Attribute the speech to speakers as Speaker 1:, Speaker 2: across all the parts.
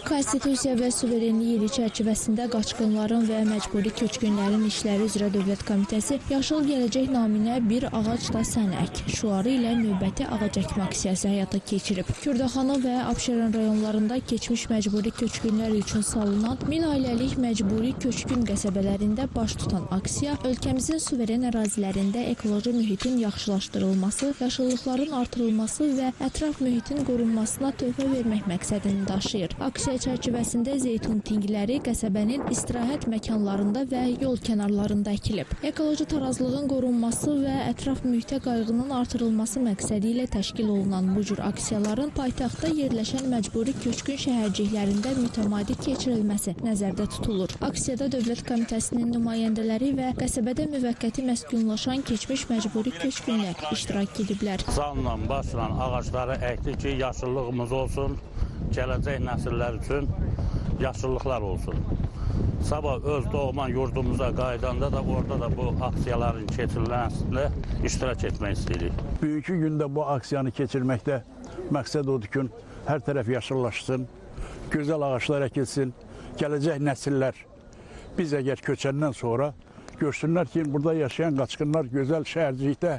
Speaker 1: Konstitusiya və suverenlik ili çərçivəsində qaçqınların və məcburi köçkünlərin işləri üzrə Dövlət Komitəsi Yaşıl Gələcək naminə bir ağac da sən ək şüarı ilə növbəti ağac əkmə aksiyası həyata keçirib. Kürdaxanı və Abşeron rayonlarında keçmiş məcburi köçkünlər üçün salınan 1000 ailəlik məcburi köçkün qəsəbələrində baş tutan aksiya ölkəmizin suveren ərazilərində ekoloji mühitin yaxşılaşdırılması, yaşıllıqların artırılması və ətraf mühitin qorunmasına töhfə vermək məqsədini daşıyır. Aksiya çərçivəsində zeytun tingləri qəsəbənin istirahət məkanlarında və yol kənarlarında əkilib. Ekoloji tarazlığın qorunması və ətraf mühitə qayğının artırılması məqsədi ilə təşkil olunan bu cür aksiyaların paytaxtda yerləşən məcburi köçkün şəhərciklərində mütəmadi keçirilməsi nəzərdə tutulur. Aksiyada Dövlət Komitəsinin nümayəndələri və qəsəbədə müvəqqəti məskunlaşan keçmiş məcburi köçkünlər iştirak ediblər.
Speaker 2: Canla, başla ağacları əkdik ki, yaşıllığımız olsun, gələcək nəsillər üçün yaşıllıqlar olsun. Sabah öz doğma yurdumuza qaydanda da orada da bu aksiyaların keçirilməsində iştirak etmək istəyirik.
Speaker 3: Bugünkü gündə bu aksiyanı keçirməkdə məqsəd odur ki, hər tərəf yaşıllaşsın, gözəl ağaçlar əkilsin, gələcək nəsillər biz əgər köçəndən sonra görsünlər ki, burada yaşayan qaçqınlar gözəl şəhərcilikdə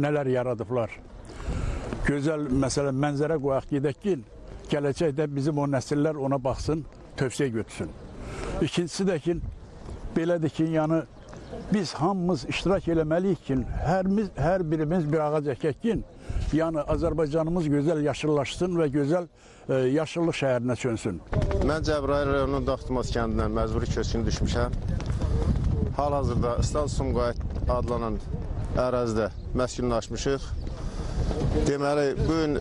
Speaker 3: nələr yaradıblar. Gözəl, məsələn, mənzərə qoyaq gedək ki, gələcəkdə bizim o nəsillər ona baxsın, tövsiyə götürsün. İkincisi də ki, belədir ki, yəni biz hamımız iştirak eləməliyik ki, hər birimiz bir ağac əkək ki, yəni Azərbaycanımız gözəl yaşıllaşsın və gözəl yaşıllıq şəhərinə çönsün.
Speaker 4: Mən Cəbrayıl rayonunun Daxtımaz kəndindən məcburi köçkün düşmüşəm. Hal-hazırda İstanbul-Sumqayıt adlanan ərazidə məskunlaşmışıq. Deməli, bugün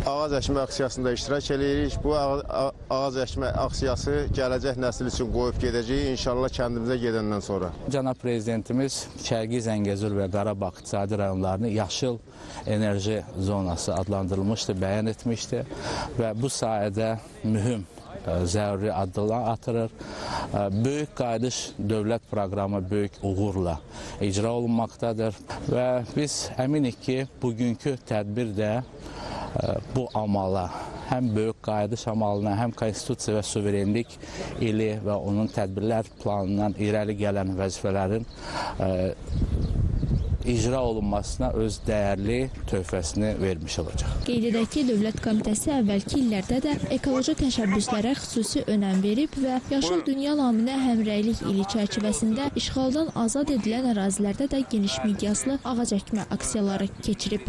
Speaker 4: ağac əkmə aksiyasında iştirak edirik. Bu ağac əkmə aksiyası gələcək nəsil üçün qoyub gedəcəyik, inşallah kəndimizə gedəndən sonra.
Speaker 5: Cənab Prezidentimiz Şərqi Zəngəzur və Qarabağ iqtisadi rayonlarını yaşıl enerji zonası adlandırılmışdı, bəyan etmişdi və bu sayədə mühüm zəruri addımlar atılır. Böyük qayıdış dövlət proqramı böyük uğurla icra olunmaqdadır və biz əminik ki, bugünkü tədbir də bu amala, həm böyük qayıdış amalına, həm konstitusiya və suverenlik ili və onun tədbirlər planından irəli gələn vəzifələrin icra olunmasına öz dəyərli töhfəsini vermiş olacaq.
Speaker 1: Qeyd edək ki, Dövlət Komitəsi əvvəlki illərdə də ekoloji təşəbbüslərə xüsusi önəm verib və Yaşıl Dünya naminə həmrəylik ili çərçivəsində işğaldan azad edilən ərazilərdə də geniş miqyaslı ağac əkmə aksiyaları keçirib.